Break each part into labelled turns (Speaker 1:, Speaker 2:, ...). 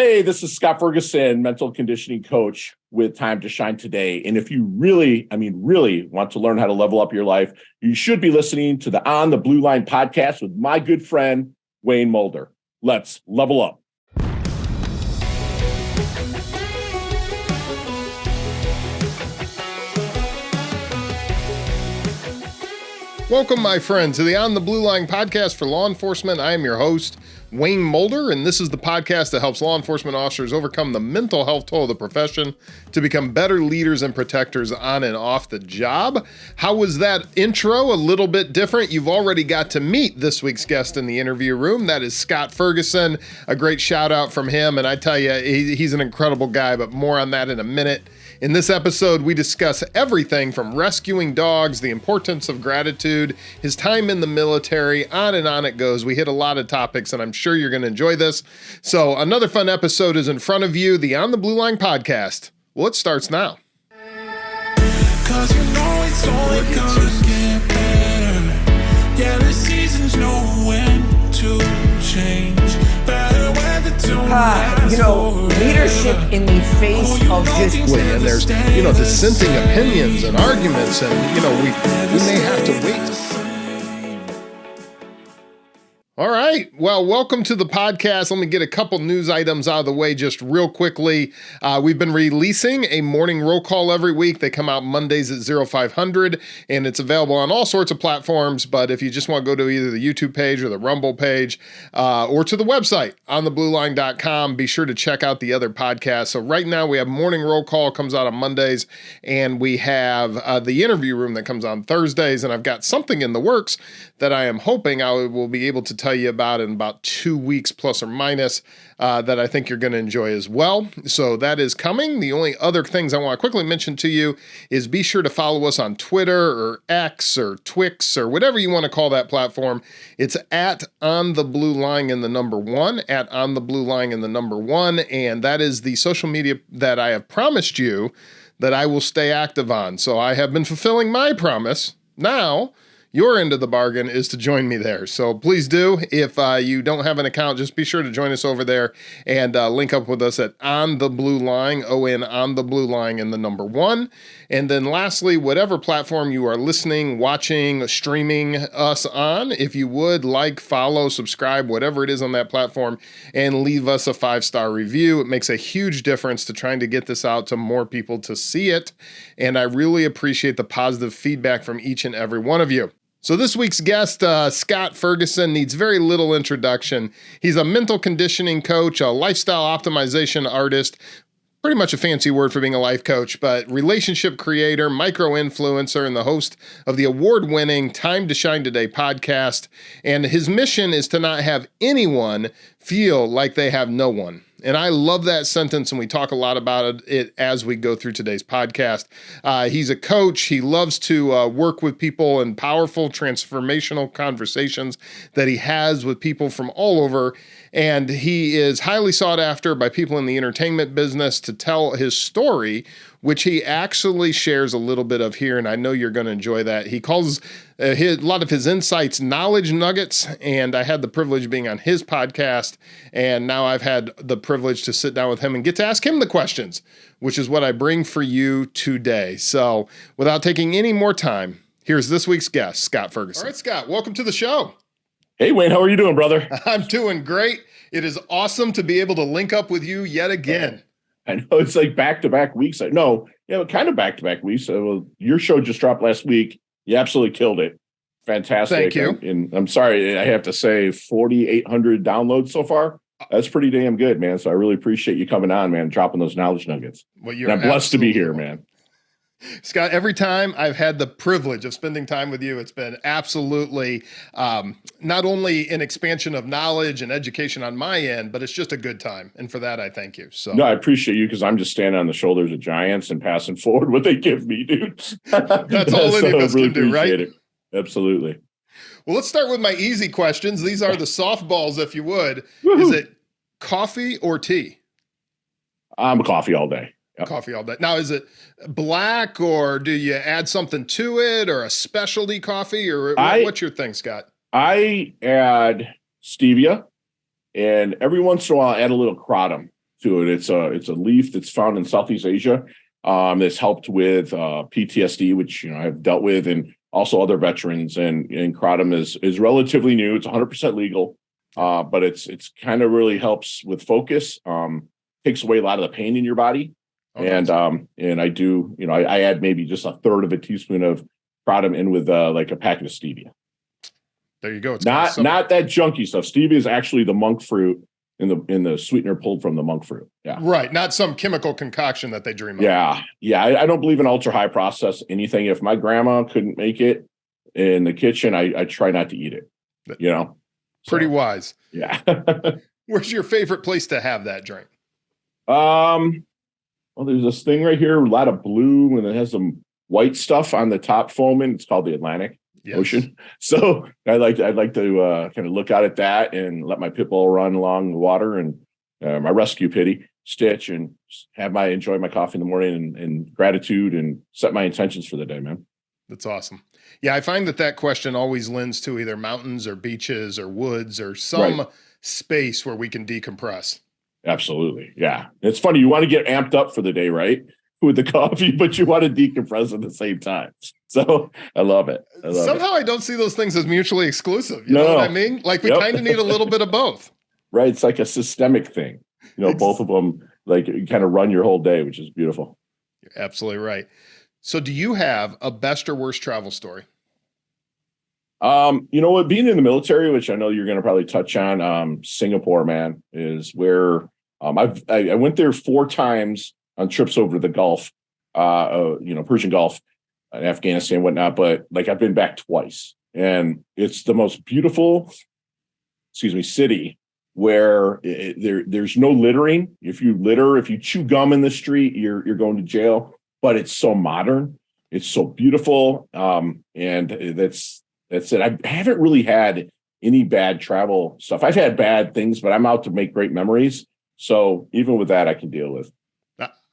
Speaker 1: Hey, this is Scott Ferguson, mental conditioning coach with Time to Shine today. And if you really want to learn how to level up your life, you should be listening to the On the Blue Line podcast with my good friend, Wayne Mulder. Let's level up.
Speaker 2: Welcome, my friends, to the On the Blue Line podcast for law enforcement. I am your host, Wayne Mulder, and this is the podcast that helps law enforcement officers overcome the mental health toll of the profession to become better leaders and protectors on and off the job. How was that intro? A little bit different. You've already got to meet this week's guest in the interview room. That is Scott Ferguson. A great shout out from him, and I tell you, he's an incredible guy, but more on that in a minute. In this episode, we discuss everything from rescuing dogs, the importance of gratitude, his time in the military, on it goes. We hit a lot of topics, and I'm sure you're going to enjoy this. So another fun episode is in front of you, the On the Blue Line podcast. Well, it starts now.
Speaker 3: 'Cause you know it's only gonna get better. Yeah, the seasons know when to change. Better weather to
Speaker 4: leadership in the face of just...
Speaker 2: And there's, dissenting opinions and arguments, and, we may have to wait. All right. Well, welcome to the podcast. Let me get a couple news items out of the way just real quickly. We've been releasing a morning roll call every week. They come out Mondays at 0500, and it's available on all sorts of platforms. But if you just want to go to either the YouTube page or the Rumble page or to the website, ontheblueline.com, be sure to check out the other podcasts. So right now we have morning roll call comes out on Mondays, and we have the interview room that comes on Thursdays. And I've got something in the works that I am hoping I will be able to tell you about in about 2 weeks plus or minus that I think you're going to enjoy as well. So that is coming. The only other things I want to quickly mention to you is be sure to follow us on Twitter or X or Twix or whatever you want to call that platform. It's at On the Blue Line in the number 1, at On the Blue Line in the number 1. And that is the social media that I have promised you that I will stay active on. So I have been fulfilling my promise. Now, your end of the bargain is to join me there. So please do. If you don't have an account, just be sure to join us over there and link up with us at On the Blue Line, On the Blue Line in the number 1. And then lastly, whatever platform you are listening, watching, streaming us on, if you would like, follow, subscribe, whatever it is on that platform, and leave us a 5-star review. It makes a huge difference to trying to get this out to more people to see it. And I really appreciate the positive feedback from each and every one of you. So this week's guest, Scott Ferguson, needs very little introduction. He's a mental conditioning coach, a lifestyle optimization artist, pretty much a fancy word for being a life coach, but relationship creator, micro-influencer, and the host of the award-winning Time to Shine Today podcast. And his mission is to not have anyone feel like they have no one. And I love that sentence, and we talk a lot about it as we go through today's podcast. He's a coach. He loves to work with people in powerful, transformational conversations that he has with people from all over. And he is highly sought after by people in the entertainment business to tell his story, which he actually shares a little bit of here, and I know you're going to enjoy that. He calls a lot of his insights knowledge nuggets, and I had the privilege of being on his podcast, and now I've had the privilege to sit down with him and get to ask him the questions, which is what I bring for you today. So without taking any more time, here's this week's guest, Scott Ferguson. All right, Scott, welcome to the show.
Speaker 1: Hey, Wayne, how are you doing, brother?
Speaker 2: I'm doing great. It is awesome to be able to link up with you yet again.
Speaker 1: I know it's like back-to-back weeks. Kind of back-to-back weeks. Well, your show just dropped last week. You absolutely killed it. Fantastic.
Speaker 2: Thank you.
Speaker 1: And I'm sorry, I have to say 4,800 downloads so far. That's pretty damn good, man. So I really appreciate you coming on, man, dropping those knowledge nuggets.
Speaker 2: Well,
Speaker 1: and I'm blessed to be here, man.
Speaker 2: Scott, every time I've had the privilege of spending time with you, it's been absolutely not only an expansion of knowledge and education on my end, but it's just a good time. And for that, I thank you. So
Speaker 1: no, I appreciate you because I'm just standing on the shoulders of giants and passing forward what they give me, dude.
Speaker 2: That's all any of us can do, right?
Speaker 1: It. Absolutely.
Speaker 2: Well, let's start with my easy questions. These are the softballs, if you would.
Speaker 1: Woo-hoo.
Speaker 2: Is it coffee or tea?
Speaker 1: I'm a coffee all day. Yep.
Speaker 2: Coffee all day. Now, is it black or do you add something to it or a specialty coffee or what's your thing, Scott?
Speaker 1: I add stevia and every once in a while I add a little kratom. to it. It's a leaf that's found in Southeast Asia. That's helped with PTSD, which I've dealt with, and also other veterans. And kratom is relatively new. It's 100% legal, but it's kind of really helps with focus. Takes away a lot of the pain in your body.
Speaker 2: Okay.
Speaker 1: And I do, I add maybe just a third of a teaspoon of kratom in with like a packet of stevia.
Speaker 2: There you go. It's
Speaker 1: not that junky stuff. Stevia is actually the monk fruit in the sweetener pulled from the monk fruit. Yeah.
Speaker 2: Right. Not some chemical conconcoction that they dream of.
Speaker 1: Yeah. Yeah. I don't believe in ultra high process anything. If my grandma couldn't make it in the kitchen, I try not to eat it,
Speaker 2: Pretty wise.
Speaker 1: Yeah.
Speaker 2: Where's your favorite place to have that drink?
Speaker 1: Well, there's this thing right here, a lot of blue, and it has some white stuff on the top foaming. It's called the Atlantic Ocean. So I'd like to kind of look out at that and let my pit bull run along the water, and my rescue pitty Stitch, and enjoy my coffee in the morning and gratitude and set my intentions for the day, man.
Speaker 2: That's awesome. Yeah, I find that question always lends to either mountains or beaches or woods or some space where we can decompress. Absolutely. Yeah. It's funny. You want to get amped up for the day, right? With the coffee, but you want to decompress at the same time. So I love it. Somehow I don't see those things as mutually exclusive. You know what I mean? Like we kind of need a little bit of both.
Speaker 1: Right. It's like a systemic thing. Both of them, like you kind of run your whole day, which is beautiful.
Speaker 2: You're absolutely right. So do you have a best or worst travel story?
Speaker 1: You know what? Being in the military, which I know you're going to probably touch on, Singapore, man, is where I went there 4 times on trips over the Gulf, Persian Gulf, and Afghanistan, and whatnot. But like I've been back twice, and it's the most beautiful, city where there's no littering. If you chew gum in the street, you're going to jail. But it's so modern, it's so beautiful, and that's it. I haven't really had any bad travel stuff. I've had bad things, but I'm out to make great memories. So even with that, I can deal with.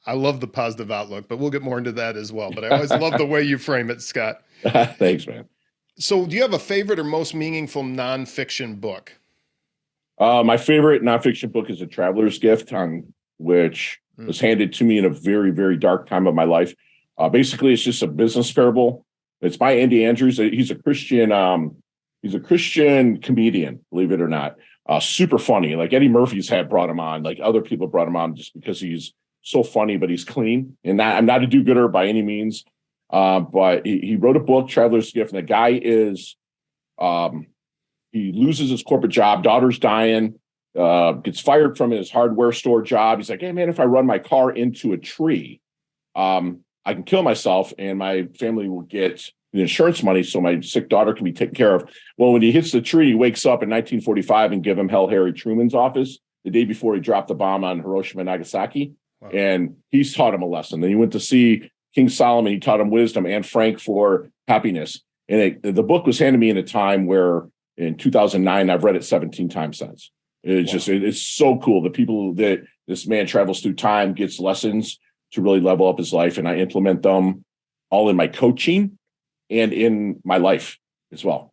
Speaker 2: I love the positive outlook, but we'll get more into that as well. But I always love the way you frame it, Scott.
Speaker 1: Thanks, man.
Speaker 2: So do you have a favorite or most meaningful nonfiction book?
Speaker 1: My favorite nonfiction book is A Traveler's Gift, which was handed to me in a very, very dark time of my life. Basically, it's just a business parable. It's by Andy Andrews. He's a Christian comedian, believe it or not. Super funny. Like Eddie Murphy's brought him on. Like other people brought him on just because he's so funny, but he's clean. And I'm not a do-gooder by any means. But he wrote a book, Traveler's Gift, and the guy he loses his corporate job. Daughter's dying. Gets fired from his hardware store job. He's like, hey man, if I run my car into a tree, I can kill myself and my family will get the insurance money so my sick daughter can be taken care of. Well, when he hits the tree, he wakes up in 1945 and give him Hell Harry Truman's office the day before he dropped the bomb on Hiroshima and Nagasaki. Wow. And he's taught him a lesson. Then he went to see King Solomon. He taught him wisdom and Frank for happiness. And the book was handed me in a time where in 2009, I've read it 17 times since. It's so cool. The people that this man travels through time, gets lessons to really level up his life. And I implement them all in my coaching and in my life as well.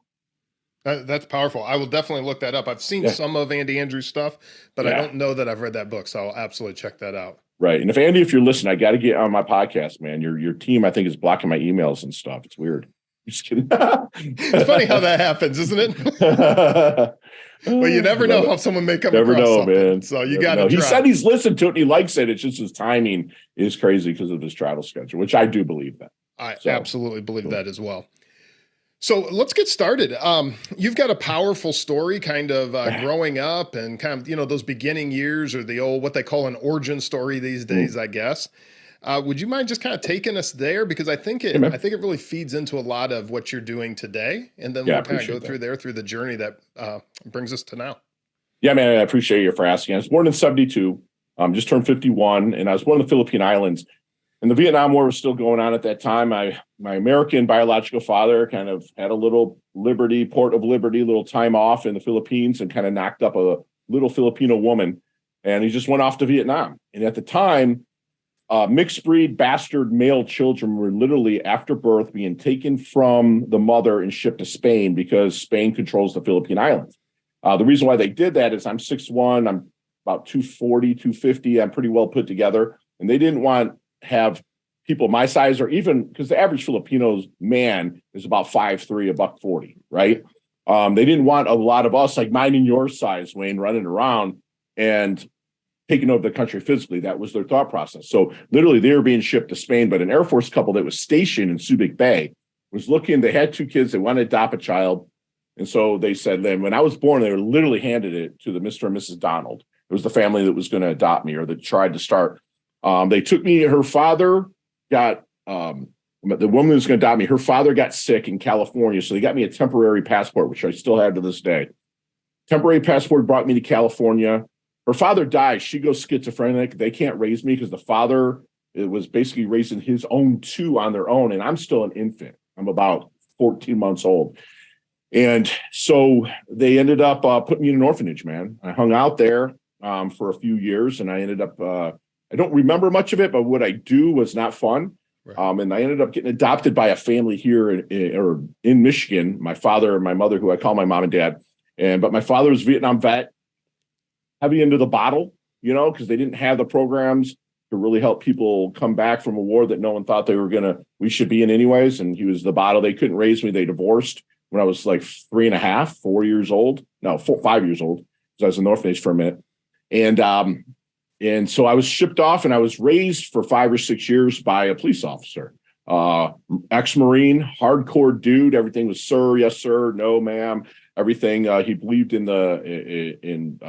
Speaker 2: That's powerful. I will definitely look that up. I've seen some of Andy Andrews' stuff, but I don't know that I've read that book. So I'll absolutely check that out.
Speaker 1: Right. And if you're listening, I got to get on my podcast, man. Your team, I think, is blocking my emails and stuff. It's weird. I'm just kidding.
Speaker 2: It's funny how that happens, isn't it? Well, you never know how someone may come across something. Man. So you got to try.
Speaker 1: He said he's listened to it and he likes it. It's just his timing is crazy because of his travel schedule, which I do believe that.
Speaker 2: I absolutely believe that as well. So let's get started. You've got a powerful story kind of growing up and kind of, those beginning years or the old, what they call an origin story these days, I guess. Would you mind just kind of taking us there? Because I think it really feeds into a lot of what you're doing today. And then we'll kind of go through the journey that brings us to now.
Speaker 1: Yeah, man, I appreciate you for asking. I was born in 1972, just turned 51, and I was born in the Philippine Islands. And the Vietnam War was still going on at that time. My American biological father kind of had a little port of liberty, little time off in the Philippines and kind of knocked up a little Filipino woman. And he just went off to Vietnam. And at the time, mixed breed bastard male children were literally after birth being taken from the mother and shipped to Spain because Spain controls the Philippine Islands. The reason why they did that is I'm 6'1", I'm about 240, 250. I'm pretty well put together. And they didn't want to have people my size, or even because the average Filipino's man is about 5'3", $140, right? They didn't want a lot of us, like mine and your size, Wayne, running around and taking over the country physically. That was their thought process. So literally they were being shipped to Spain, but an Air Force couple that was stationed in Subic Bay was looking, they had 2 kids, they wanted to adopt a child. And so they said, then when I was born, they were literally handed it to the Mr. and Mrs. Donald. It was the family that was going to adopt me, or that tried to start. They took me, her father got, the woman who was going to adopt me, her father got sick in California. So they got me a temporary passport, which I still have to this day. Temporary passport brought me to California. Her father died. She goes schizophrenic. They can't raise me because the father was basically raising his own 2 on their own. And I'm still an infant. I'm about 14 months old. And so they ended up putting me in an orphanage, man. I hung out there for a few years, and I ended up, I don't remember much of it, but what I do was not fun. Right. And I ended up getting adopted by a family here in Michigan, my father and my mother, who I call my mom and dad. But my father was a Vietnam vet, heavy into the bottle, because they didn't have the programs to really help people come back from a war that no one thought we should be in anyways. And he was the bottle. They couldn't raise me. They divorced when I was like 3.5, 4 years old. No, 5 years old, because I was in the orphanage for a minute. And so I was shipped off, and I was raised for 5 or 6 years by a police officer, ex-Marine, hardcore dude. Everything was sir, yes, sir, no, ma'am. Everything. He believed in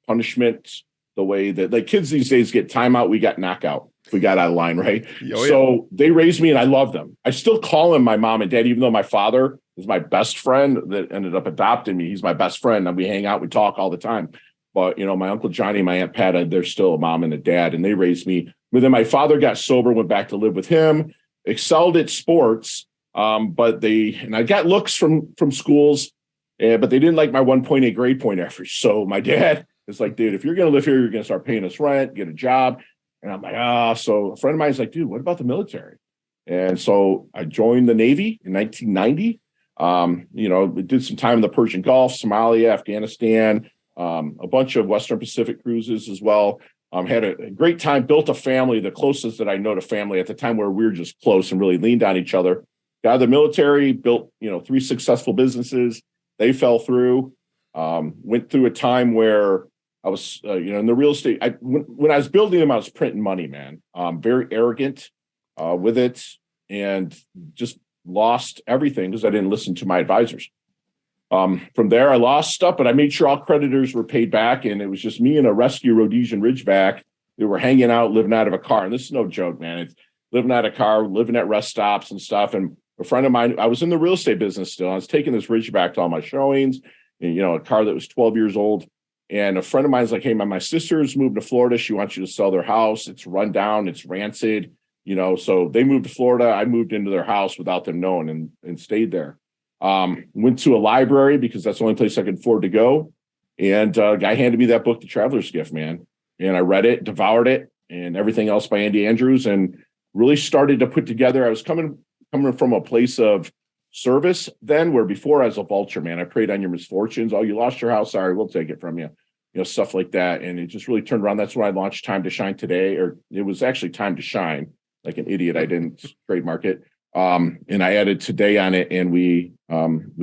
Speaker 1: punishment, the way that like kids these days get timeout. We got knockout if we got out of line, right? Oh, yeah. So they raised me, and I love them. I still call him my mom and dad, even though my father is my best friend that ended up adopting me. He's my best friend, and we hang out, we talk all the time. But, my Uncle Johnny, my Aunt Pat, they're still a mom and a dad, and they raised me. But then my father got sober, went back to live with him, excelled at sports. But I got looks from schools, but they didn't like my 1.8 grade point average. So my dad is like, dude, if you're going to live here, you're going to start paying us rent, get a job. And I'm like, So a friend of mine is like, dude, what about the military? And so I joined the Navy in 1990. We did some time in the Persian Gulf, Somalia, Afghanistan, a bunch of Western Pacific cruises as well. Had a great time, built a family, the closest that I know to family at the time, where we were just close and really leaned on each other. Got out of the military, built, 3 successful businesses. They fell through. Went through a time where I was, in the real estate. When I was building them, I was printing money, man. Very arrogant with it, and just lost everything because I didn't listen to my advisors. From there, I lost stuff, but I made sure all creditors were paid back. And it was just me and a rescue Rhodesian Ridgeback that were hanging out, living out of a car. And this is no joke, man. It's living out of a car, living at rest stops and stuff. And a friend of mine, I was in the real estate business still. I was taking this Ridgeback to all my showings, and, a car that was 12 years old. And a friend of mine's like, hey, my sister's moved to Florida. She wants you to sell their house. It's run down. It's rancid, so they moved to Florida. I moved into their house without them knowing and stayed there. Went to a library because that's the only place I could afford to go. And a guy handed me that book, The Traveler's Gift, man. And I read it, devoured it, and everything else by Andy Andrews, and really started to put together. I was coming from a place of service then, where before I was a vulture, man. I preyed on your misfortunes. Oh, you lost your house. Sorry, we'll take it from you. Stuff like that. And it just really turned around. That's when I launched Time to Shine Today, or it was actually Time to Shine. Like an idiot, I didn't trademark it. And I added today on it, and we've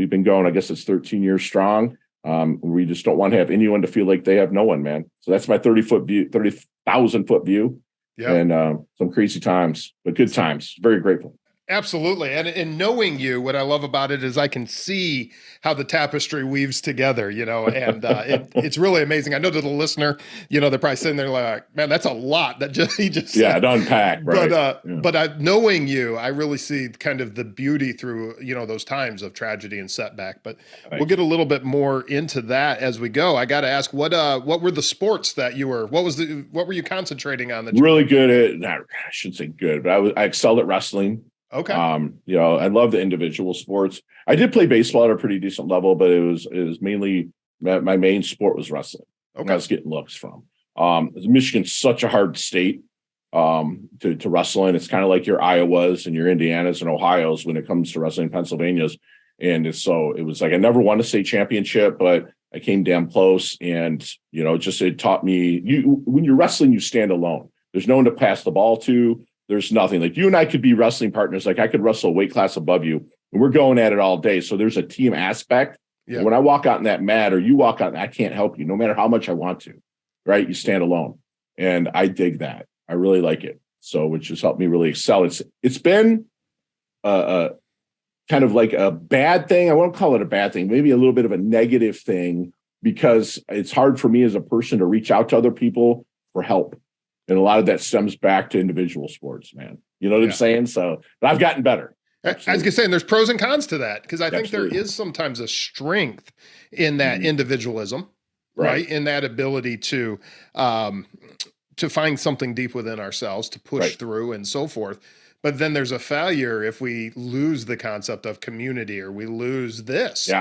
Speaker 1: been going, I guess it's 13 years strong. We just don't want to have anyone to feel like they have no one, man. So that's my 30,000 foot view. Yeah. And some crazy times, but good times. Very grateful.
Speaker 2: Absolutely. And knowing you, what I love about it is I can see how the tapestry weaves together, and it's really amazing. I know to the listener, they're probably sitting there like, man, that's a lot that he just said.
Speaker 1: Yeah, to unpack, right?
Speaker 2: But knowing you, I really see kind of the beauty through, those times of tragedy and setback. But we'll get a little bit more into that as we go. I got to ask, what were the sports that you were, what were you concentrating on?
Speaker 1: Really good at, I shouldn't say good, but I excelled at wrestling.
Speaker 2: Okay.
Speaker 1: I love the individual sports. I did play baseball at a pretty decent level, but it was mainly my main sport was wrestling. Okay. I was getting looks from. Michigan's such a hard state to wrestle in. It's kind of like your Iowas and your Indianas and Ohio's when it comes to wrestling, Pennsylvania's. And it was like I never won a state championship, but I came damn close, and it taught me, when you're wrestling, you stand alone. There's no one to pass the ball to. There's nothing. Like, you and I could be wrestling partners. Like, I could wrestle a weight class above you, and we're going at it all day. So there's a team aspect. Yeah. When I walk out in that mat, or you walk out, I can't help you, no matter how much I want to. Right? You stand alone, and I dig that. I really like it. So, which has helped me really excel. It's been kind of like a bad thing. I won't call it a bad thing, maybe a little bit of a negative thing, because it's hard for me as a person to reach out to other people for help. And a lot of that stems back to individual sports, man. You know what I'm saying? So, but I've gotten better. Absolutely.
Speaker 2: I was going to say, and there's pros and cons to that, because I think there is sometimes a strength in that individualism, right? In that ability to find something deep within ourselves, to push through and so forth. But then there's a failure if we lose the concept of community, or we lose this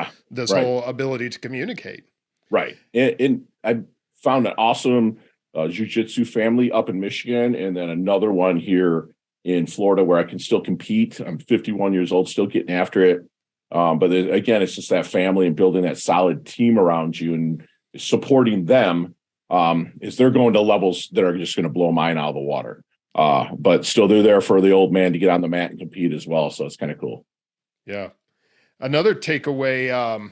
Speaker 2: whole ability to communicate. Right.
Speaker 1: And I found an awesome jiu-jitsu family up in Michigan, and then another one here in Florida where I can still compete. I'm 51 years old, still getting after it. But again, it's just that family and building that solid team around you and supporting them is they're going to levels that are just going to blow mine out of the water. But still, they're there for the old man to get on the mat and compete as well. So it's kind of cool.
Speaker 2: Yeah. Another takeaway.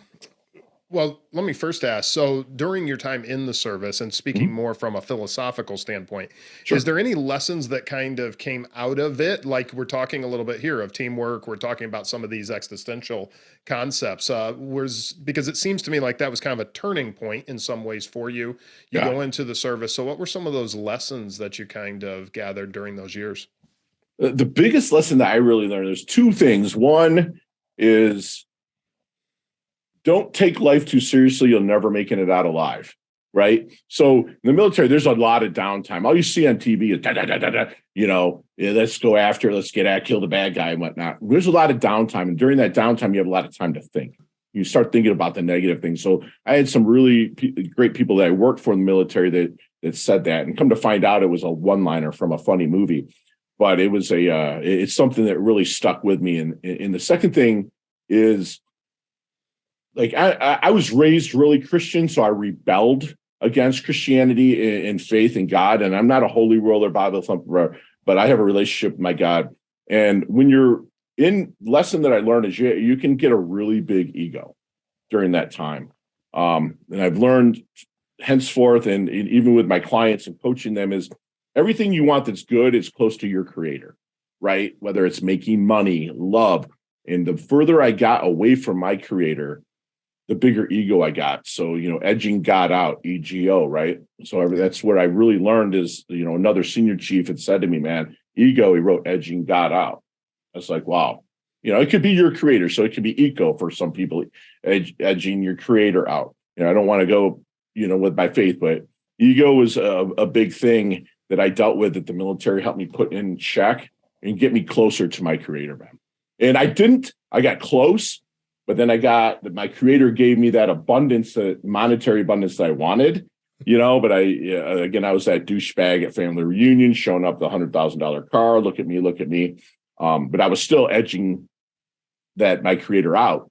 Speaker 2: Well, let me first ask. So during your time in the service, and speaking more from a philosophical standpoint, is there any lessons that kind of came out of it? Like, we're talking a little bit here of teamwork. We're talking about some of these existential concepts. Because it seems to me like that was kind of a turning point in some ways for you. You go into the service. So what were some of those lessons that you kind of gathered during those years?
Speaker 1: The biggest lesson that I really learned, there's two things. One is, don't take life too seriously. You'll never make it out alive, right? So in the military, there's a lot of downtime. All you see on TV is let's go after, let's get at, kill the bad guy and whatnot. There's a lot of downtime. And during that downtime, you have a lot of time to think. You start thinking about the negative things. So I had some really great people that I worked for in the military that said that, and come to find out it was a one-liner from a funny movie. But it was it's something that really stuck with me. And the second thing is, like, I was raised really Christian, so I rebelled against Christianity and faith in God. And I'm not a holy roller, Bible thumper, but I have a relationship with my God. And when you're lesson that I learned is you can get a really big ego during that time. And I've learned henceforth, and even with my clients and coaching them, is everything you want that's good is close to your creator, right? Whether it's making money, love. And the further I got away from my creator, the bigger ego I got. So, edging God out, EGO, right? So that's what I really learned is, another senior chief had said to me, man, ego, he wrote edging God out. I was like, wow, it could be your creator. So it could be eco for some people, edging your creator out. I don't want to go, with my faith, but ego was a big thing that I dealt with, that the military helped me put in check and get me closer to my creator, man. And I got close, but then my creator gave me that abundance, that monetary abundance that I wanted, but I was that douchebag at family reunion, showing up the $100,000 car, look at me. But I was still edging my creator out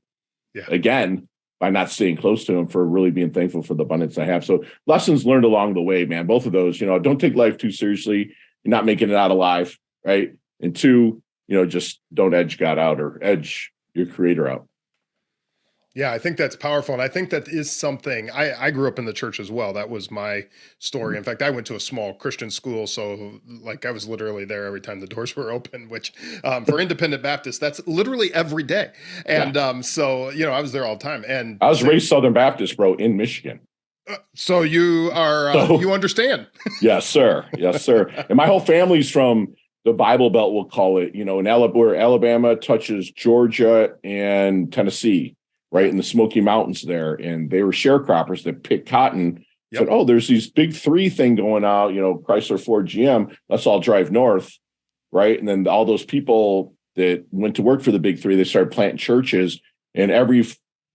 Speaker 1: again, by not staying close to him, for really being thankful for the abundance I have. So lessons learned along the way, man, both of those, don't take life too seriously. You're not making it out alive. Right. And two, just don't edge God out, or edge your creator out.
Speaker 2: Yeah, I think that's powerful. And I think that is something, I grew up in the church as well. That was my story. In fact, I went to a small Christian school. So I was literally there every time the doors were open, which for independent Baptists, that's literally every day. And so, I was there all the time. And
Speaker 1: I was raised Southern Baptist, bro, in Michigan.
Speaker 2: So you are, you understand.
Speaker 1: Yes, sir. Yes, sir. And my whole family's from the Bible Belt, we'll call it, in where Alabama touches Georgia and Tennessee. Right in the Smoky Mountains there. And they were sharecroppers that picked cotton. Said, oh, there's these big three thing going out, Chrysler, Ford, GM, let's all drive north. Right. And then all those people that went to work for the big three, they started planting churches, and every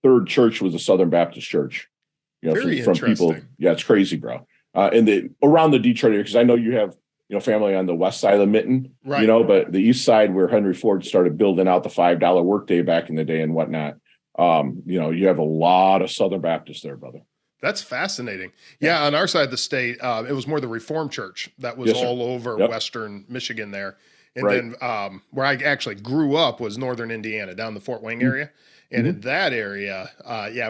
Speaker 1: third church was a Southern Baptist church.
Speaker 2: Very
Speaker 1: from people. Yeah, it's crazy, bro. And around the Detroit area, because I know you have, family on the west side of the Mitten,
Speaker 2: right.
Speaker 1: But the east side, where Henry Ford started building out the $5 workday back in the day and whatnot. You have a lot of Southern Baptists there, brother.
Speaker 2: That's fascinating. Yeah, on our side of the state, it was more the Reformed Church that was
Speaker 1: Yes, sir.
Speaker 2: all over
Speaker 1: Yep.
Speaker 2: Western Michigan there. And
Speaker 1: Right.
Speaker 2: then where I actually grew up was Northern Indiana, down the Fort Wayne area. And in that area,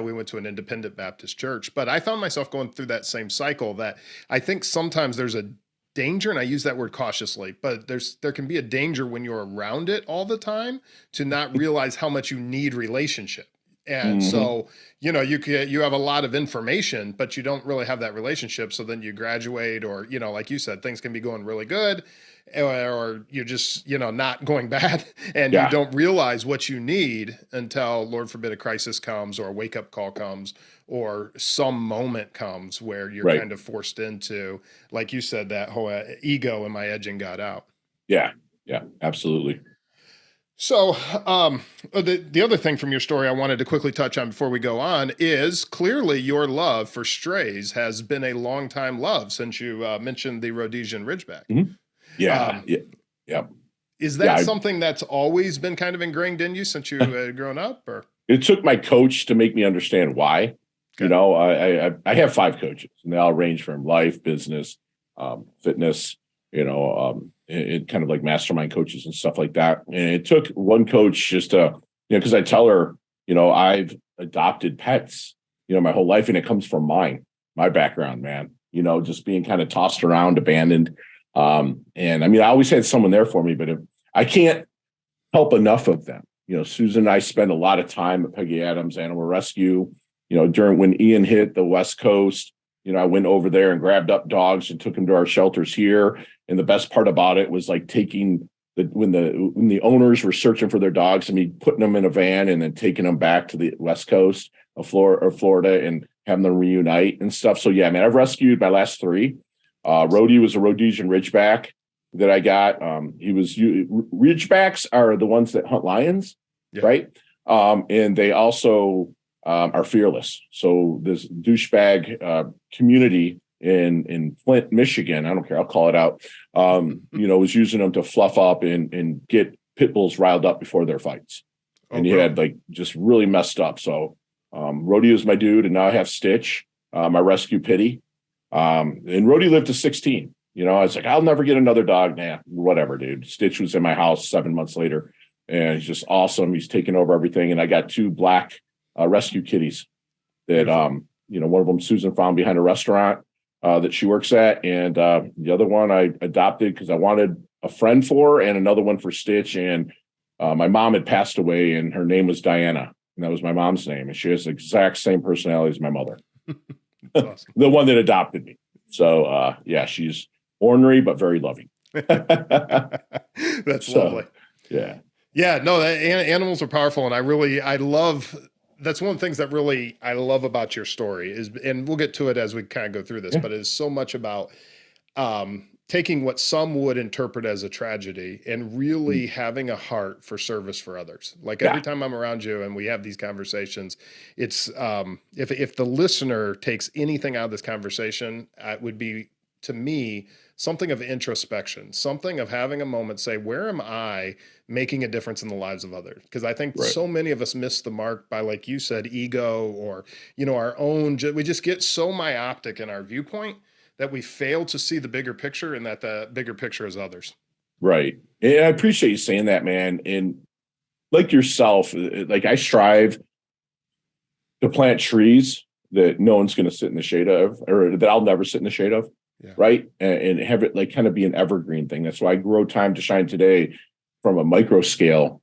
Speaker 2: we went to an independent Baptist church. But I found myself going through that same cycle that I think sometimes there's a danger, and I use that word cautiously, but there can be a danger when you're around it all the time to not realize how much you need relationship. And so, you have a lot of information, but you don't really have that relationship. So then you graduate, or, like you said, things can be going really good, or you're just, not going bad, and you don't realize what you need until, Lord forbid, a crisis comes, or a wake up call comes, or some moment comes where you're kind of forced into, like you said, that whole ego and my edging got out.
Speaker 1: Yeah, absolutely.
Speaker 2: So the other thing from your story I wanted to quickly touch on before we go on is clearly your love for strays has been a long time love since you mentioned the Rhodesian Ridgeback.
Speaker 1: Mm-hmm. Yeah.
Speaker 2: Is that something that's always been kind of ingrained in you since you had grown up? Or
Speaker 1: it took my coach to make me understand why. Okay. I have 5 coaches, and they all range from life, business, fitness, it kind of like mastermind coaches and stuff like that. And it took one coach just to, because I tell her, I've adopted pets, my whole life, and it comes from my background, man, just being kind of tossed around, abandoned. And I always had someone there for me, but I can't help enough of them. Susan and I spend a lot of time at Peggy Adams Animal Rescue, during when Ian hit the West Coast. I went over there and grabbed up dogs and took them to our shelters here. And the best part about it was like taking when the owners were searching for their dogs, putting them in a van and then taking them back to the West Coast of Florida and having them reunite and stuff. So yeah, man, I've rescued my last 3. Rhodey was a Rhodesian Ridgeback that I got. Ridgebacks are the ones that hunt lions, right? And they also are fearless. So this douchebag community in Flint, Michigan, I don't care, I'll call it out, was using them to fluff up and get pit bulls riled up before their fights. And he had just really messed up. So Rhodey is my dude, and now I have Stitch, my rescue pitty. And Rhodey lived to 16. I was like, I'll never get another dog. Nah, whatever, dude. Stitch was in my house 7 months later, and he's just awesome. He's taken over everything. And I got 2 black rescue kitties that, one of them Susan found behind a restaurant that she works at. And the other one I adopted because I wanted a friend for, and another one for Stitch. And my mom had passed away, and her name was Diana. And that was my mom's name. And she has the exact same personality as my mother. Awesome. The one that adopted me. So she's ornery, but very loving.
Speaker 2: That's lovely.
Speaker 1: Yeah.
Speaker 2: Yeah, no, animals are powerful. And I love, that's one of the things that really I love about your story is, and we'll get to it as we kind of go through this, but it's so much about taking what some would interpret as a tragedy and really having a heart for service for others. Like every time I'm around you and we have these conversations, it's if the listener takes anything out of this conversation, it would be, to me, something of introspection, something of having a moment, say, where am I making a difference in the lives of others? Because I think so many of us miss the mark by, like you said, ego or, our own, we just get so myopic in our viewpoint that we fail to see the bigger picture, and that the bigger picture is others. Right.
Speaker 1: And I appreciate you saying that, man. And like yourself, like I strive to plant trees that no one's going to sit in the shade of, or that I'll never sit in the shade of. Yeah. Right. And have it like kind of be an evergreen thing. That's why I grow Time to Shine Today from a micro scale.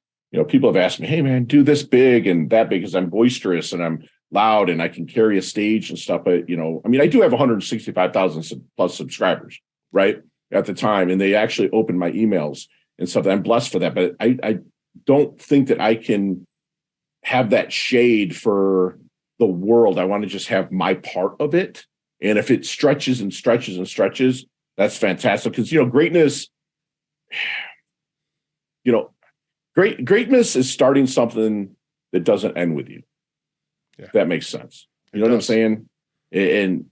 Speaker 1: People have asked me, hey man, do this big and that big, because I'm boisterous and I'm loud and I can carry a stage and stuff. But, I do have 165,000 plus subscribers, right, at the time. And they actually opened my emails and stuff. I'm blessed for that. But I don't think that I can have that shade for the world. I want to just have my part of it. And if it stretches and stretches and stretches, that's fantastic. Because, greatness, greatness is starting something that doesn't end with you. Yeah. If that makes sense. You know what I'm saying? And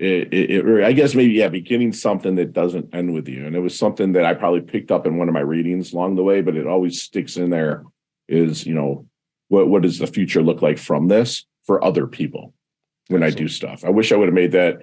Speaker 1: I guess maybe, beginning something that doesn't end with you. And it was something that I probably picked up in one of my readings along the way, but it always sticks in there is, what does the future look like from this for other people when I do stuff. I wish I would have made that,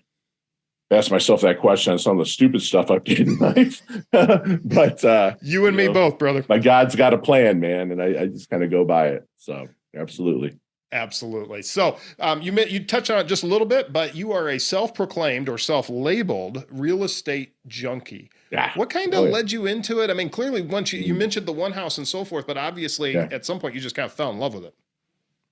Speaker 1: asked myself that question on some of the stupid stuff I've did in life. But
Speaker 2: you and me both, brother.
Speaker 1: My God's got a plan, man, and I just kind of go by it. So absolutely.
Speaker 2: Absolutely. So you touched on it just a little bit, but you are a self-proclaimed or self-labeled real estate junkie.
Speaker 1: Yeah.
Speaker 2: What kind of led you into it? I mean, clearly once you mentioned the one house and so forth, but obviously at some point you just kind of fell in love with it.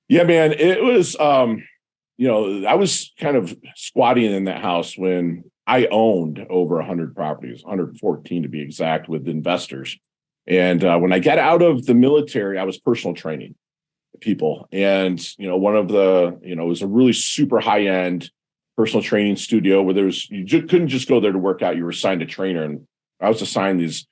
Speaker 1: Yeah, man. It was, I was kind of squatting in that house when I owned over 100 properties, 114 to be exact, with investors. And when I got out of the military, I was personal training people. And, one of the, it was a really super high end personal training studio where couldn't just go there to work out. You were assigned a trainer. And I was assigned these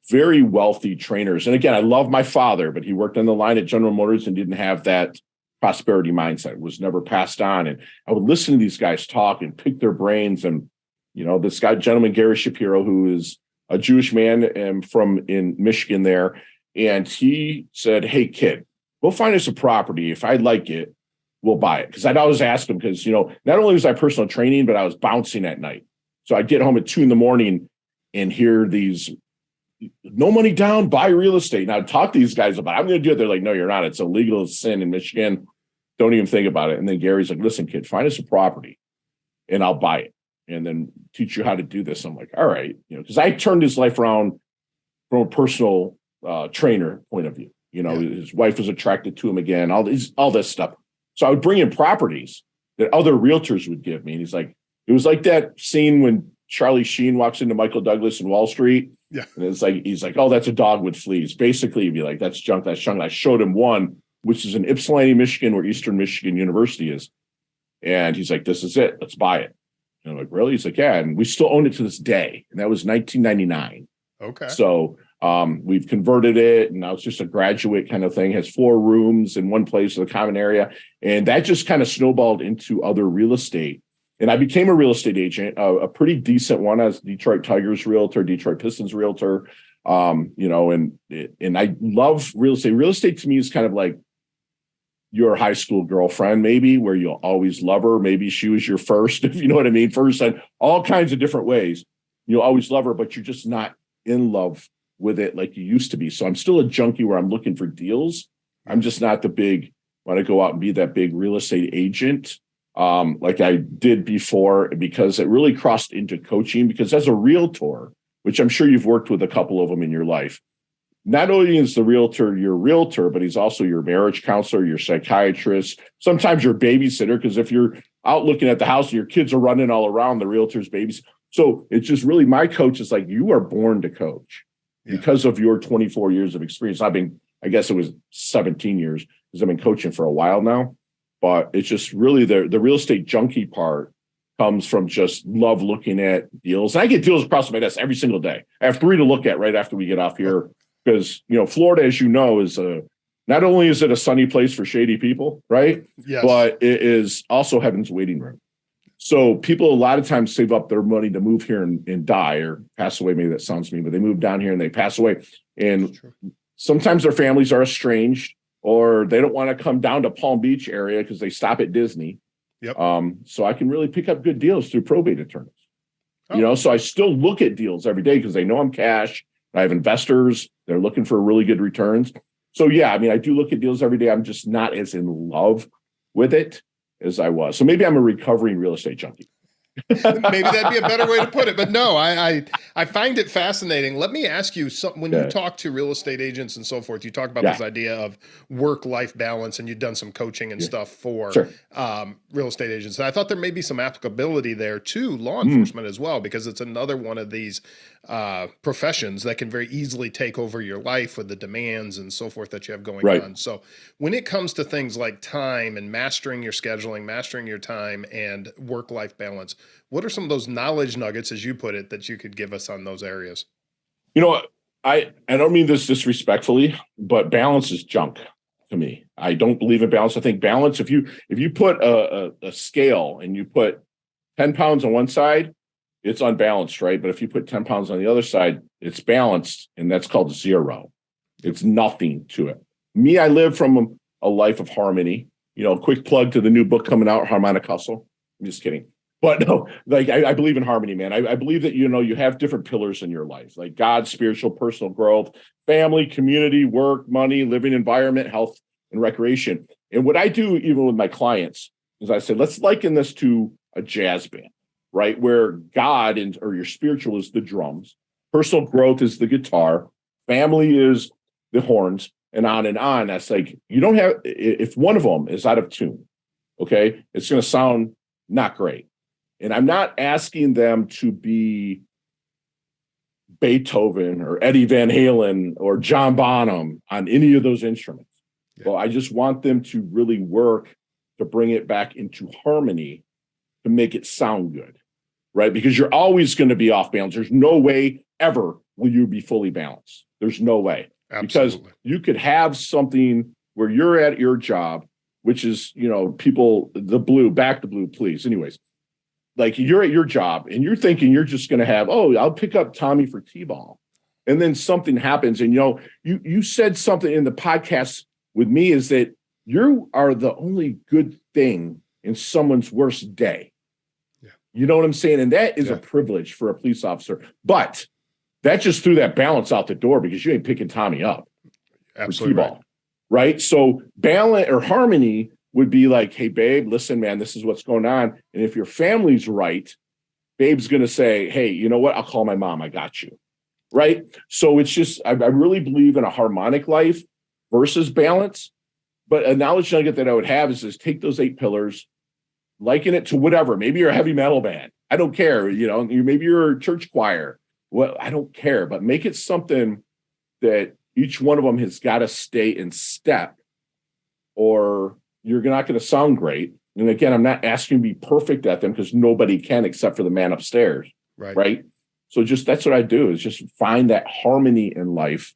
Speaker 1: very wealthy trainers. And again, I love my father, but he worked on the line at General Motors and didn't have that prosperity mindset. It was never passed on. And I would listen to these guys talk and pick their brains. And, this gentleman, Gary Shapiro, who is a Jewish man in Michigan there. And he said, "Hey, kid, we'll find us a property. If I like it, we'll buy it." Because I'd always ask him because, not only was I personal training, but I was bouncing at night. So I'd get home at 2 a.m. and hear these, no money down, buy real estate. And I'd talk to these guys about, I'm going to do it. They're like, "No, you're not. It's illegal. It's sin in Michigan. Don't even think about it." And then Gary's like, "Listen, kid, find us a property and I'll buy it and then teach you how to do this." I'm like, all right. Because I turned his life around from a personal trainer point of view. His wife was attracted to him again, all this stuff. So I would bring in properties that other realtors would give me. And he's like, it was like that scene when Charlie Sheen walks into Michael Douglas in Wall Street.
Speaker 2: Yeah.
Speaker 1: And it's like, he's like, "Oh, that's a dog with fleas." Basically, he'd be like, "That's junk, that's junk." And I showed him one, which is in Ypsilanti, Michigan, where Eastern Michigan University is. And he's like, "This is it. Let's buy it." And I'm like, "Really?" He's like, "Yeah." And we still own it to this day. And that was 1999.
Speaker 2: Okay.
Speaker 1: So we've converted it, and now it's just a graduate kind of thing. It has 4 rooms in one place in the common area. And that just kind of snowballed into other real estate. And I became a real estate agent, a pretty decent one as Detroit Tigers realtor, Detroit Pistons realtor. And I love real estate. Real estate to me is kind of like your high school girlfriend, maybe, where you'll always love her. Maybe she was your first, if you know what I mean. First, and all kinds of different ways. You'll always love her, but you're just not in love with it like you used to be. So I'm still a junkie where I'm looking for deals. I'm just not want to go out and be that big real estate agent like I did before, because it really crossed into coaching. Because as a realtor, which I'm sure you've worked with a couple of them in your life, not only is the realtor your realtor, but he's also your marriage counselor, your psychiatrist, sometimes your babysitter. Because if you're out looking at the house and your kids are running all around, the realtor's babies. So it's just really, my coach is like, you are born to coach because of your 24 years of experience. I guess it was 17 years because I've been coaching for a while now, but it's just really the real estate junkie part comes from just love looking at deals. And I get deals across my desk every single day. I have 3 to look at right after we get off here because, Florida, as you know, is not only is it a sunny place for shady people, right?
Speaker 2: Yes.
Speaker 1: But it is also heaven's waiting room. So people a lot of times save up their money to move here and die or pass away. Maybe that sounds mean, but they move down here and they pass away. And sometimes their families are estranged, or they don't want to come down to Palm Beach area because they stop at Disney.
Speaker 2: Yep.
Speaker 1: So I can really pick up good deals through probate attorneys. So I still look at deals every day because they know I'm cash. I have investors. They're looking for really good returns. So yeah, I do look at deals every day. I'm just not as in love with it as I was. So maybe I'm a recovering real estate junkie.
Speaker 2: Maybe that'd be a better way to put it. But no, I find it fascinating. Let me ask you something. When you talk to real estate agents and so forth, you talk about this idea of work-life balance, and you've done some coaching and stuff for real estate agents. And I thought there may be some applicability there to law enforcement as well, because it's another one of these professions that can very easily take over your life with the demands and so forth that you have going on. So when it comes to things like time and mastering your scheduling, mastering your time and work-life balance, what are some of those knowledge nuggets, as you put it, that you could give us on those areas?
Speaker 1: I don't mean this disrespectfully, but balance is junk to me. I don't believe in balance. I think balance, if you put a scale and you put 10 pounds on one side, it's unbalanced, right? But if you put 10 pounds on the other side, it's balanced, and that's called 0. It's nothing to it. Me, I live from a life of harmony. A quick plug to the new book coming out, Harmonic Hustle. I'm just kidding. But no, like I believe in harmony, man. I believe that, you have different pillars in your life, like God, spiritual, personal growth, family, community, work, money, living environment, health, and recreation. And what I do, even with my clients, is I say, let's liken this to a jazz band, right? Where God or your spiritual is the drums, personal growth is the guitar, family is the horns, and on and on. That's like, you don't have, if one of them is out of tune, okay, it's going to sound not great. And I'm not asking them to be Beethoven or Eddie Van Halen or John Bonham on any of those instruments. Yeah. Well, I just want them to really work to bring it back into harmony to make it sound good, right? Because you're always going to be off balance. There's no way ever will you be fully balanced. There's no way. Absolutely. Because you could have something where you're at your job, which is, people, back to blue, please. Anyways, like you're at your job and you're thinking you're just going to have, I'll pick up Tommy for T-ball. And then something happens. And, you said something in the podcast with me is that you are the only good thing in someone's worst day. Yeah. You know what I'm saying? And that is a privilege for a police officer. But that just threw that balance out the door because you ain't picking Tommy up. Absolutely. For T-ball, right? So balance or harmony would be like, hey, babe, listen, man, this is what's going on. And if your family's right, babe's going to say, hey, you know what? I'll call my mom. I got you. Right. So it's just, I really believe in a harmonic life versus balance. But a knowledge nugget that I would have is take those 8 pillars, liken it to whatever. Maybe you're a heavy metal band. I don't care. Maybe you're a church choir. Well, I don't care. But make it something that each one of them has got to stay in step, or you're not going to sound great. And again, I'm not asking you to be perfect at them because nobody can except for the man upstairs. Right. So that's what I do is just find that harmony in life,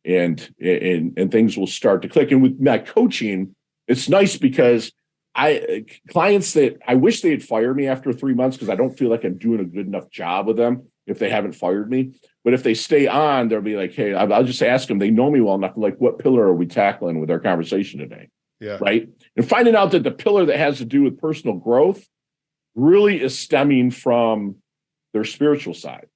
Speaker 1: and things will start to click. And with my coaching, it's nice because clients that I wish they'd fire me after 3 months because I don't feel like I'm doing a good enough job with them if they haven't fired me. But if they stay on, they'll be like, hey, I'll just ask them. They know me well enough. Like, what pillar are we tackling with our conversation today? Yeah. Right. And finding out that the pillar that has to do with personal growth really is stemming from their spiritual side.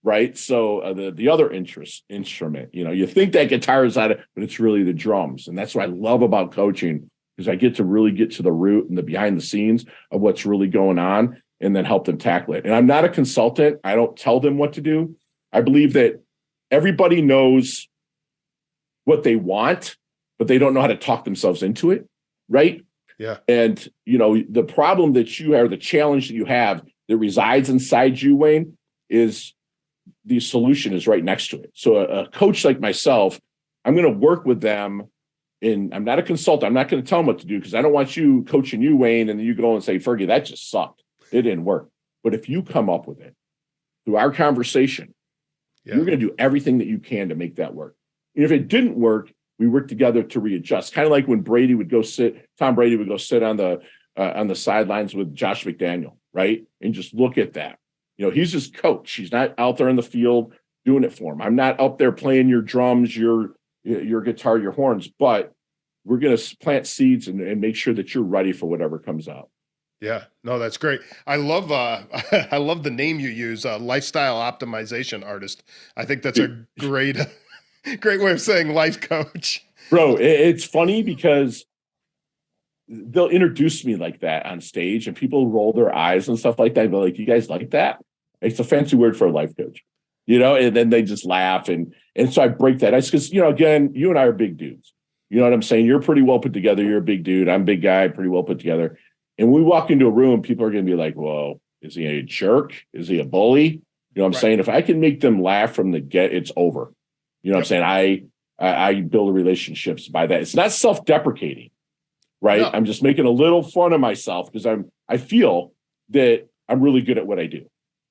Speaker 1: Right. So the other instrument, you think that guitar is out of, but it's really the drums. And that's what I love about coaching, because I get to really get to the root and the behind the scenes of what's really going on and then help them tackle it. And I'm not a consultant. I don't tell them what to do. I believe that everybody knows what they want, but they don't know how to talk themselves into it. Right. Yeah. And, the problem that you have, the challenge that you have that resides inside you, Wayne, is the solution is right next to it. So a coach like myself, I'm going to work with them, and I'm not a consultant. I'm not going to tell them what to do because I don't want you coaching you, Wayne, and then you go and say, Fergie, that just sucked. It didn't work. But if you come up with it through our conversation, you're going to do everything that you can to make that work. And if it didn't work, we work together to readjust. Kind of like when Tom Brady would go sit on the sidelines with Josh McDaniel, right? And just look at that. He's his coach. He's not out there in the field doing it for him. I'm not up there playing your drums, your guitar, your horns, but we're going to plant seeds and make sure that you're ready for whatever comes out.
Speaker 2: Yeah, no, that's great. I love I love the name you use, lifestyle optimization artist. I think that's a great way of saying life coach.
Speaker 1: Bro, it's funny because they'll introduce me like that on stage and people roll their eyes and stuff like that. They're like, you guys like that? It's a fancy word for a life coach, and then they just laugh. And so I break that ice because, again, you and I are big dudes. You know what I'm saying? You're pretty well put together. You're a big dude. I'm a big guy, pretty well put together. And we walk into a room, people are going to be like, whoa, is he a jerk? Is he a bully? You know what I'm saying? If I can make them laugh from the get, it's over. You know what I'm saying? I build relationships by that. It's not self-deprecating, right? No. I'm just making a little fun of myself because I feel that I'm really good at what I do.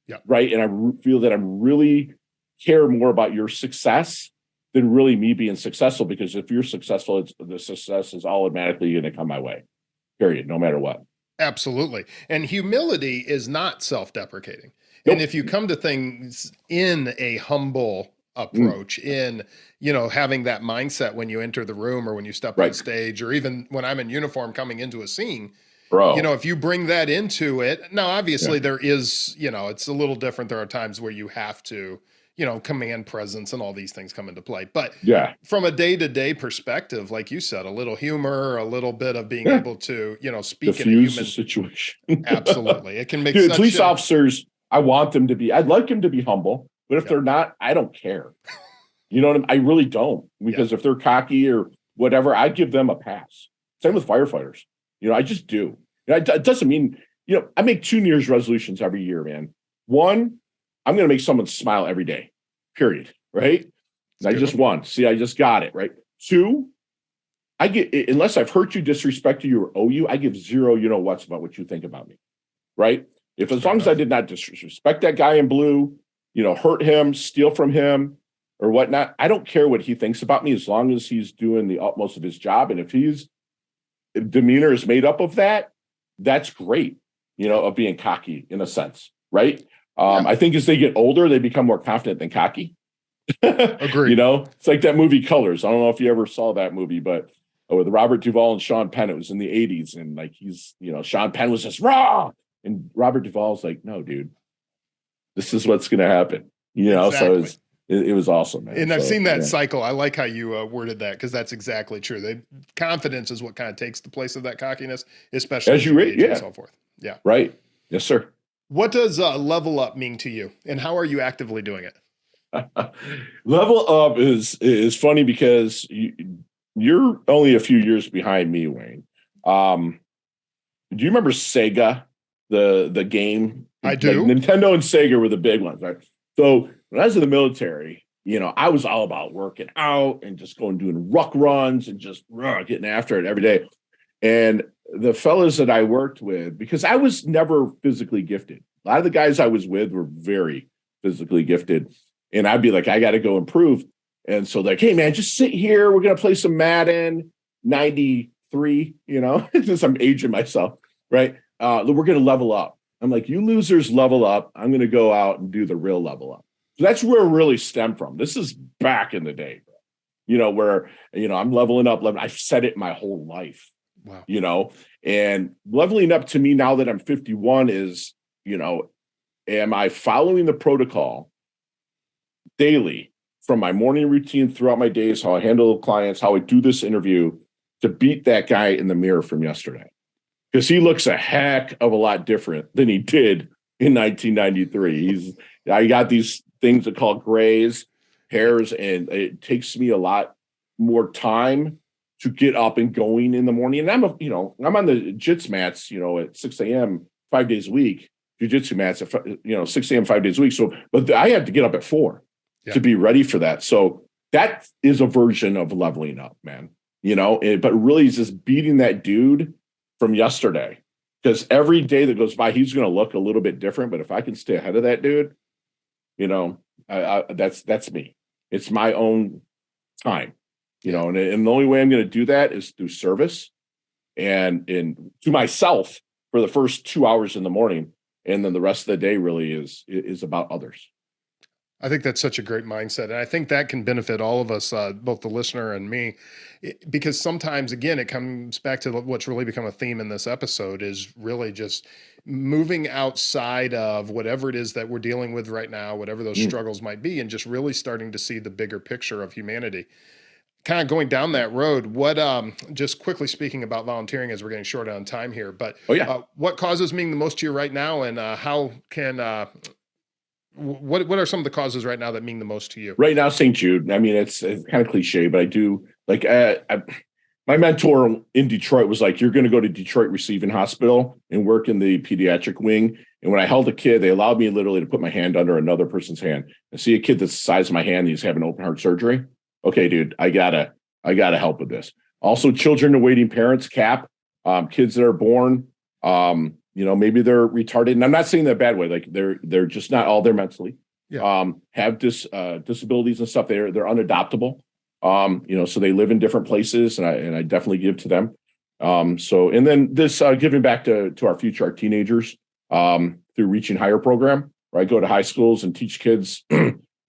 Speaker 1: Yeah. Right. And I feel that I'm really care more about your success than really me being successful, because if you're successful, the success is automatically going to come my way, period, no matter what.
Speaker 2: Absolutely. And humility is not self-deprecating. Nope. And if you come to things in a humble approach in, having that mindset when you enter the room or when you step on stage, or even when I'm in uniform coming into a scene.
Speaker 1: Bro.
Speaker 2: If you bring that into it, now obviously there is, it's a little different. There are times where you have to, command presence and all these things come into play. But from a day-to-day perspective, like you said, a little humor, a little bit of being able to, speak
Speaker 1: diffuse
Speaker 2: in a human
Speaker 1: the situation.
Speaker 2: Absolutely. It can make
Speaker 1: police officers, I want them to be, I'd like them to be humble, but if they're not, I don't care. You know what I really don't, because if they're cocky or whatever, I give them a pass. Same with firefighters. I just do. It doesn't mean, I make 2 New Year's resolutions every year, man. 1, I'm going to make someone smile every day, period. Right. I just won. See, I just got it. Right. 2, I get, unless I've hurt you, disrespected you, or owe you, I give 0, what's about what you think about me. Right. If as long as I did not disrespect that guy in blue, hurt him, steal from him or whatnot, I don't care what he thinks about me as long as he's doing the utmost of his job. And if his demeanor is made up of that, that's great, of being cocky in a sense. Right. I think as they get older, they become more confident than cocky.
Speaker 2: Agreed.
Speaker 1: It's like that movie Colors. I don't know if you ever saw that movie, but with Robert Duvall and Sean Penn, it was in the 80s. And like, Sean Penn was just raw. And Robert Duvall's like, no, dude, this is what's going to happen.
Speaker 2: Exactly.
Speaker 1: So it was awesome, man.
Speaker 2: And I've seen that cycle. I like how you worded that, because that's exactly true. Confidence is what kind of takes the place of that cockiness, especially
Speaker 1: as you age
Speaker 2: and so forth. Yeah.
Speaker 1: Right. Yes, sir.
Speaker 2: What does level up mean to you, and how are you actively doing it?
Speaker 1: Level up is funny because you're only a few years behind me, Wayne. Do you remember Sega, the game?
Speaker 2: I do.
Speaker 1: Like Nintendo and Sega were the big ones, right? So when I was in the military, I was all about working out and just doing ruck runs and just getting after it every day. And the fellas that I worked with, because I was never physically gifted. A lot of the guys I was with were very physically gifted. And I'd be like, I got to go improve. And so like, hey, man, just sit here. We're going to play some Madden 93, since I'm aging myself, right? We're going to level up. I'm like, you losers level up. I'm going to go out and do the real level up. So that's where it really stemmed from. This is back in the day, where, I'm leveling up. I've said it my whole life. Wow. And leveling up to me now that I'm 51 is, am I following the protocol daily from my morning routine throughout my days, how I handle clients, how I do this interview to beat that guy in the mirror from yesterday? Because he looks a heck of a lot different than he did in 1993. I got these things that call grays, hairs, and it takes me a lot more time to get up and going in the morning. And I'm on the jits mats, at 6 a.m. 5 days a week, jiu-jitsu mats at 6 a.m. 5 days a week. So, but I had to get up at 4 to be ready for that. So that is a version of leveling up, man. But really it's just beating that dude from yesterday, because every day that goes by, he's going to look a little bit different. But if I can stay ahead of that dude, that's me. It's my own time, and the only way I'm going to do that is through service and to myself for the first 2 hours in the morning. And then the rest of the day really is about others.
Speaker 2: I think that's such a great mindset. And I think that can benefit all of us, both the listener and me, because sometimes, again, it comes back to what's really become a theme in this episode is really just moving outside of whatever it is that we're dealing with right now, whatever those struggles might be, and just really starting to see the bigger picture of humanity. Kind of going down that road, what, just quickly speaking about volunteering as we're getting short on time here, but what causes mean the most to you right now, and how can... What are some of the causes right now that mean the most to you?
Speaker 1: Right now, St. Jude. I mean, it's kind of cliche, but I do like my mentor in Detroit was like, you're going to go to Detroit Receiving Hospital and work in the pediatric wing. And when I held a kid, they allowed me literally to put my hand under another person's hand and see a kid that's the size of my hand. He's having open heart surgery. Okay, dude, I gotta help with this. Also, children awaiting parents, CAP, kids that are born, maybe they're retarded, and I'm not saying that bad way. Like they're just not all there mentally. Have disabilities and stuff. They're unadoptable. So they live in different places, and I definitely give to them. And then this giving back to our future, our teenagers, through Reaching Higher program, where I go to high schools and teach kids,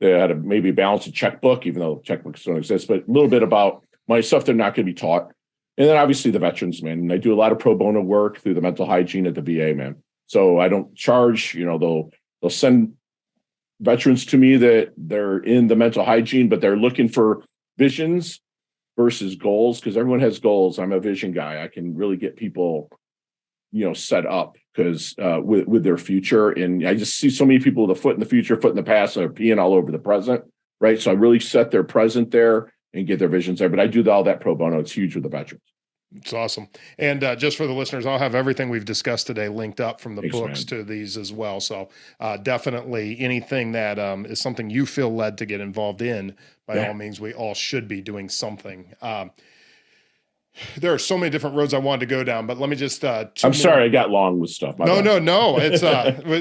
Speaker 1: They had to maybe balance a checkbook, even though checkbooks don't exist, but a little bit about money stuff they're not going to be taught. And then obviously the veterans, man. And I do a lot of pro bono work through the mental hygiene at the VA, man. So I don't charge, they'll send veterans to me that they're in the mental hygiene, but they're looking for visions versus goals, because everyone has goals. I'm a vision guy. I can really get people, set up because with their future. And I just see so many people with a foot in the future, foot in the past, and are peeing all over the present, right? So I really set their present there and get their visions there. But I do all that pro bono. It's huge with the veterans.
Speaker 2: It's awesome. And just for the listeners, I'll have everything we've discussed today linked up from the books to these as well. So definitely anything that is something you feel led to get involved in, by all means, we all should be doing something. There are so many different roads I wanted to go down, but let me just.
Speaker 1: I'm sorry, I got long with stuff.
Speaker 2: No. It's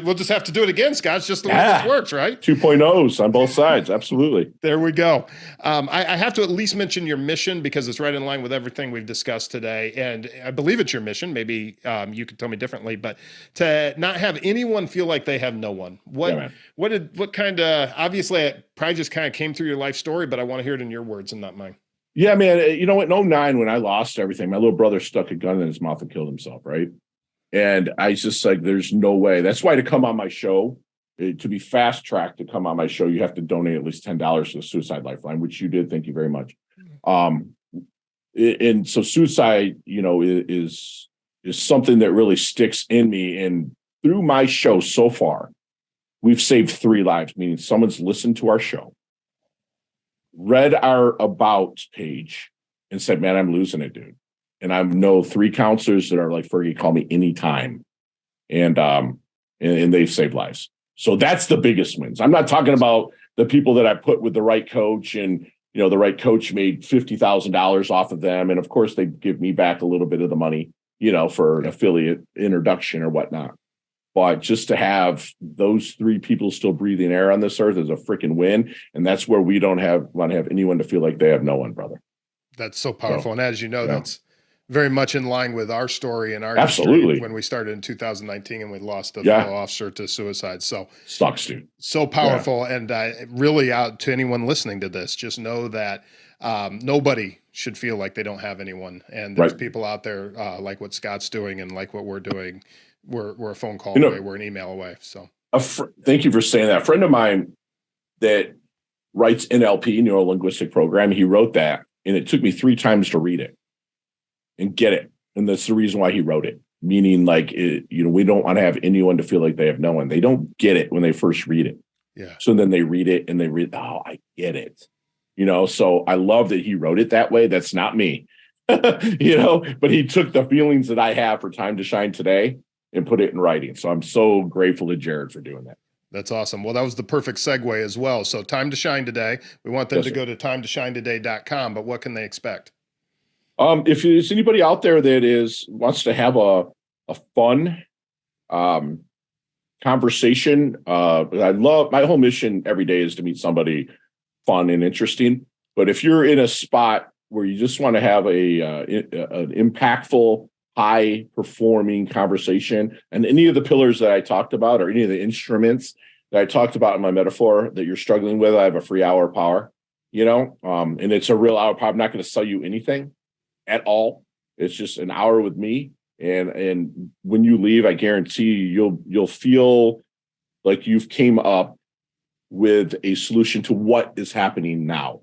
Speaker 2: we'll just have to do it again, Scott. It's just the way this works, right?
Speaker 1: 2.0s on both sides. Absolutely.
Speaker 2: There we go. I have to at least mention your mission because it's right in line with everything we've discussed today. And I believe it's your mission. Maybe you could tell me differently, but to not have anyone feel like they have no one. What kind of, obviously it probably just kind of came through your life story, but I want to hear it in your words and not mine.
Speaker 1: Yeah, man. In 2009, when I lost everything, my little brother stuck a gun in his mouth and killed himself, right? And I just like, there's no way. That's why to come on my show, to be fast-tracked to come on my show, you have to donate at least $10 to the Suicide Lifeline, which you did. Thank you very much. And so suicide, is something that really sticks in me. And through my show so far, we've saved 3 lives, meaning someone's listened to our show, read our about page, and said, man, I'm losing it, dude. And I know 3 counselors that are like, Fergie, call me anytime. And they've saved lives. So that's the biggest wins. I'm not talking about the people that I put with the right coach and, the right coach made $50,000 off of them. And of course they give me back a little bit of the money, for an affiliate introduction or whatnot. But just to have those 3 people still breathing air on this earth is a freaking win. And that's where we don't want to have anyone to feel like they have no one, brother.
Speaker 2: That's so powerful. And as you know, that's very much in line with our story and our
Speaker 1: absolutely
Speaker 2: history when we started in 2019 and we lost a fellow officer to suicide. So
Speaker 1: sucks, dude.
Speaker 2: So powerful. And really out to anyone listening to this, just know that nobody should feel like they don't have anyone. And there's people out there like what Scott's doing and like what we're doing. We're a phone call away. We're an email away. So
Speaker 1: thank you for saying that. A friend of mine that writes NLP, neuro-linguistic programming, he wrote that, and it took me 3 times to read it and get it. And that's the reason why he wrote it. Meaning, like, we don't want to have anyone to feel like they have no one. They don't get it when they first read it.
Speaker 2: Yeah.
Speaker 1: So then they read it and they read, oh, I get it. So I love that he wrote it that way. That's not me, but he took the feelings that I have for Time to Shine today and put it in writing. So I'm so grateful to Jared for doing that.
Speaker 2: That's awesome. Well, that was the perfect segue as well. So Time to Shine Today, we want them to go to timetoshinetoday.com, but what can they expect?
Speaker 1: If there's anybody out there that wants to have a fun conversation, I love, my whole mission every day is to meet somebody fun and interesting. But if you're in a spot where you just want to have an impactful, high performing conversation, and any of the pillars that I talked about, or any of the instruments that I talked about in my metaphor that you're struggling with, I have a free hour of power, and it's a real hour of power. I'm not going to sell you anything at all. It's just an hour with me. And when you leave, I guarantee you'll feel like you've came up with a solution to what is happening now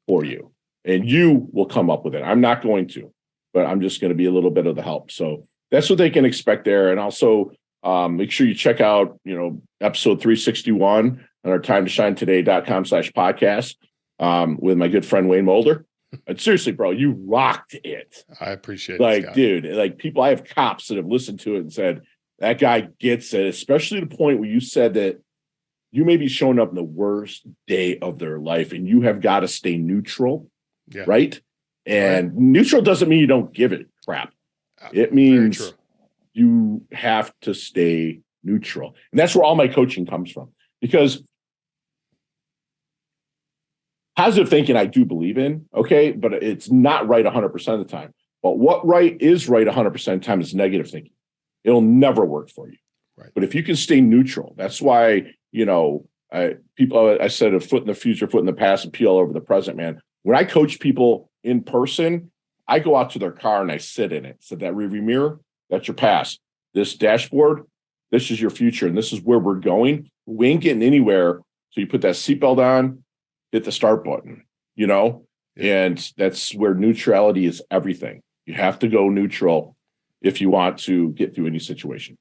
Speaker 1: for you, and you will come up with it. I'm not going to, but I'm just going to be a little bit of the help. So that's what they can expect there. And also make sure you check out, episode 361 on our timetoshinetoday.com/podcast with my good friend Wayne Mulder. And seriously, bro, you rocked it.
Speaker 2: I appreciate
Speaker 1: it.
Speaker 2: Scott.
Speaker 1: Dude, people, I have cops that have listened to it and said, that guy gets it, especially to the point where you said that you may be showing up in the worst day of their life and you have got to stay neutral, right? And neutral doesn't mean you don't give it crap. It means you have to stay neutral. And that's where all my coaching comes from. Because positive thinking, I do believe in, but it's not right 100% of the time. But what is right 100% of the time is negative thinking. It'll never work for you.
Speaker 2: Right.
Speaker 1: But if you can stay neutral, that's why, I said a foot in the future, foot in the past, and pee all over the present, man. When I coach people in person, I go out to their car and I sit in it. So that rearview mirror, that's your past. This dashboard, this is your future, and this is where we're going. We ain't getting anywhere. So you put that seatbelt on, hit the start button, and that's where neutrality is everything. You have to go neutral if you want to get through any situation.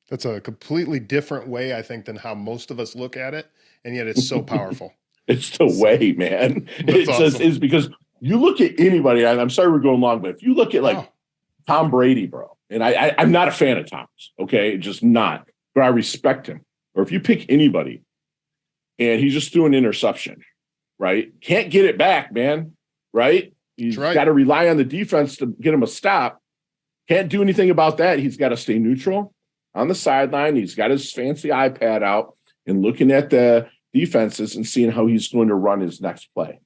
Speaker 2: That's a completely different way, I think, than how most of us look at it, and yet it's so powerful.
Speaker 1: It's the way, man. It's
Speaker 2: awesome.
Speaker 1: just is because you look at anybody. I'm sorry we're going long, but if you look at Tom Brady, bro, and I'm not a fan of Tom's, okay, just not, but I respect him. Or if you pick anybody, and he just threw an interception, right? Can't get it back, man, right? He's got to rely on the defense to get him a stop. Can't do anything about that. He's got to stay neutral on the sideline. He's got his fancy iPad out and looking at the defenses and seeing how he's going to run his next play.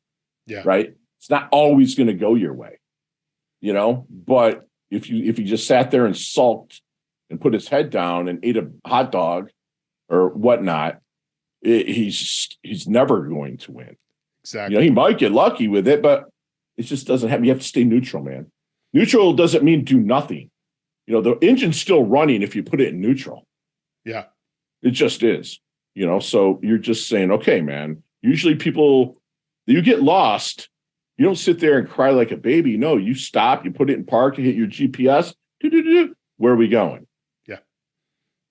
Speaker 2: Yeah.
Speaker 1: Right. It's not always going to go your way, but if he just sat there and sulked and put his head down and ate a hot dog or whatnot, he's never going to win.
Speaker 2: Exactly.
Speaker 1: He might get lucky with it, but it just doesn't happen. You have to stay neutral, man. Neutral doesn't mean do nothing. The engine's still running if you put it in neutral.
Speaker 2: Yeah.
Speaker 1: It just is, so you're just saying, okay, man, usually you get lost. You don't sit there and cry like a baby. No, you stop, you put it in park, you hit your GPS. Where are we going?
Speaker 2: Yeah.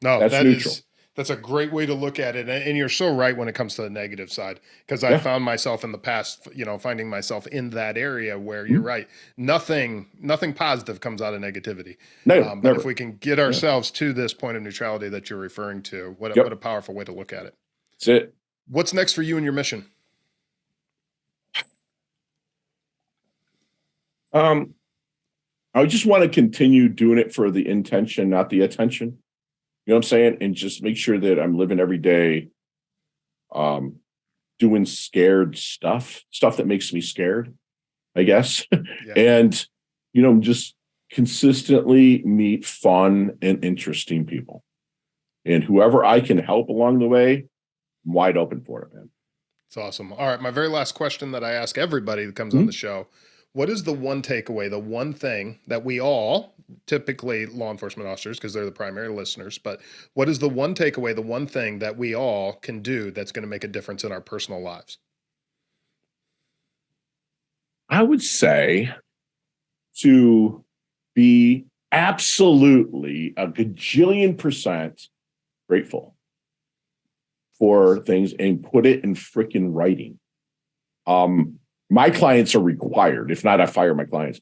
Speaker 2: No,
Speaker 1: that's neutral.
Speaker 2: That's a great way to look at it. And you're so right when it comes to the negative side, because I found myself in the past, finding myself in that area where you're right. Nothing positive comes out of negativity.
Speaker 1: No,
Speaker 2: but if we can get ourselves to this point of neutrality that you're referring to, what a powerful way to look at it.
Speaker 1: That's it.
Speaker 2: What's next for you and your mission?
Speaker 1: I just want to continue doing it for the intention, not the attention. You know what I'm saying? And just make sure that I'm living every day doing scared stuff that makes me scared, I guess. Yeah. And, just consistently meet fun and interesting people. And whoever I can help along the way, I'm wide open for it, man.
Speaker 2: It's awesome. All right. My very last question that I ask everybody that comes on the show: what is the one takeaway, the one thing that we all, typically law enforcement officers, because they're the primary listeners, but what is the one takeaway, the one thing that we all can do that's going to make a difference in our personal lives?
Speaker 1: I would say to be absolutely a gajillion % grateful for things and put it in freaking writing. My clients are required, if not, I fire my clients,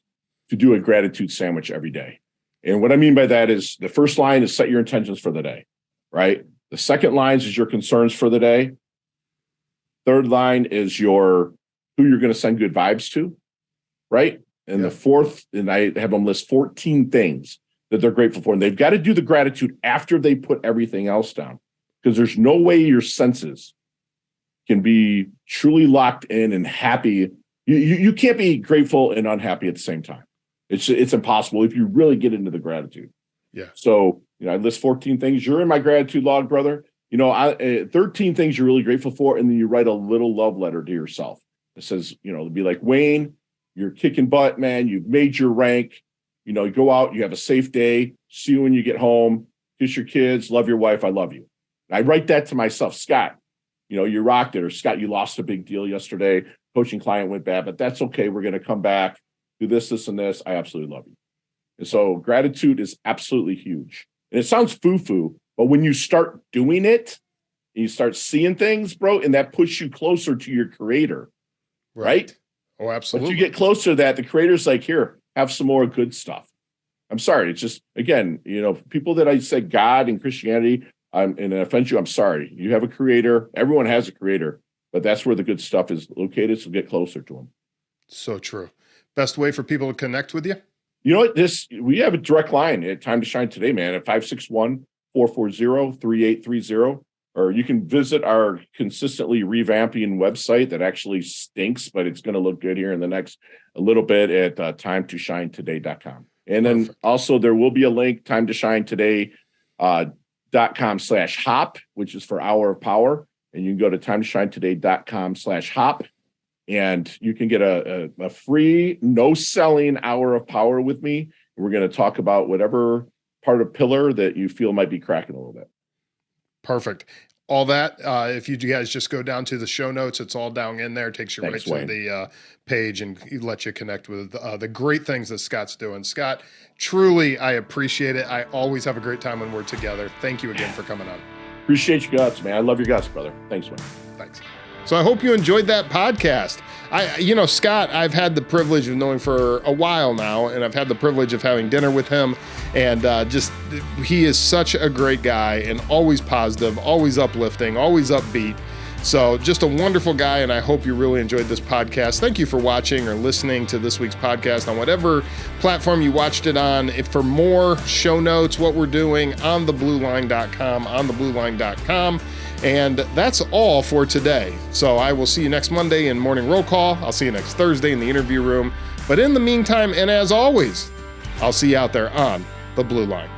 Speaker 1: to do a gratitude sandwich every day. And what I mean by that is the first line is set your intentions for the day, right? The second line is your concerns for the day. Third line is who you're going to send good vibes to, right? And the fourth, and I have them list 14 things that they're grateful for. And they've got to do the gratitude after they put everything else down, because there's no way your senses can be truly locked in and happy. You can't be grateful and unhappy at the same time. It's impossible if you really get into the gratitude.
Speaker 2: Yeah.
Speaker 1: So, I list 14 things. You're in my gratitude log, brother. 13 things you're really grateful for. And then you write a little love letter to yourself. It says, it'll be like, Wayne, you're kicking butt, man. You've made your rank. You go out, you have a safe day. See you when you get home. Kiss your kids. Love your wife. I love you. I write that to myself. Scott, you rocked it. Or Scott, you lost a big deal yesterday. Coaching client went bad, but that's okay. We're going to come back, do this, and this. I absolutely love you. And so gratitude is absolutely huge. And it sounds foo-foo, but when you start doing it, and you start seeing things, bro, and that puts you closer to your creator, right?
Speaker 2: Oh, absolutely.
Speaker 1: But you get closer to that, the creator's like, here, have some more good stuff. I'm sorry. It's just, again, people that I said God and Christianity, and I offend you, I'm sorry. You have a creator. Everyone has a creator. But that's where the good stuff is located, so get closer to them. So
Speaker 2: true. Best way for people to connect with you?
Speaker 1: You know what? We have a direct line at Time to Shine Today, man, at 561-440-3830. Or you can visit our consistently revamping website that actually stinks, but it's going to look good here in the next a little bit at timetoshinetoday.com. And then also there will be a link, timetoshinetoday.com/hop, which is for Hour of Power. and you can go to timetoshinetoday.com/hop, and you can get a free, no selling hour of power with me. We're going to talk about whatever part of pillar that you feel might be cracking a little bit.
Speaker 2: Perfect. All that, if you guys just go down to the show notes, it's all down in there. It takes you
Speaker 1: Thanks,
Speaker 2: right to the page and let you connect with the great things that Scott's doing. Scott, truly, I appreciate it. I always have a great time when we're together. Thank you again for coming on.
Speaker 1: Appreciate your guts, man. I love your guts, brother. Thanks, man.
Speaker 2: Thanks. So I hope you enjoyed that podcast. Scott, I've had the privilege of knowing for a while now, and I've had the privilege of having dinner with him. And he is such a great guy and always positive, always uplifting, always upbeat. So just a wonderful guy, and I hope you really enjoyed this podcast. Thank you for watching or listening to this week's podcast on whatever platform you watched it on. If for more show notes, what we're doing, on theblueline.com. And that's all for today. So I will see you next Monday in Morning Roll Call. I'll see you next Thursday in the interview room. But in the meantime, and as always, I'll see you out there on the Blue Line.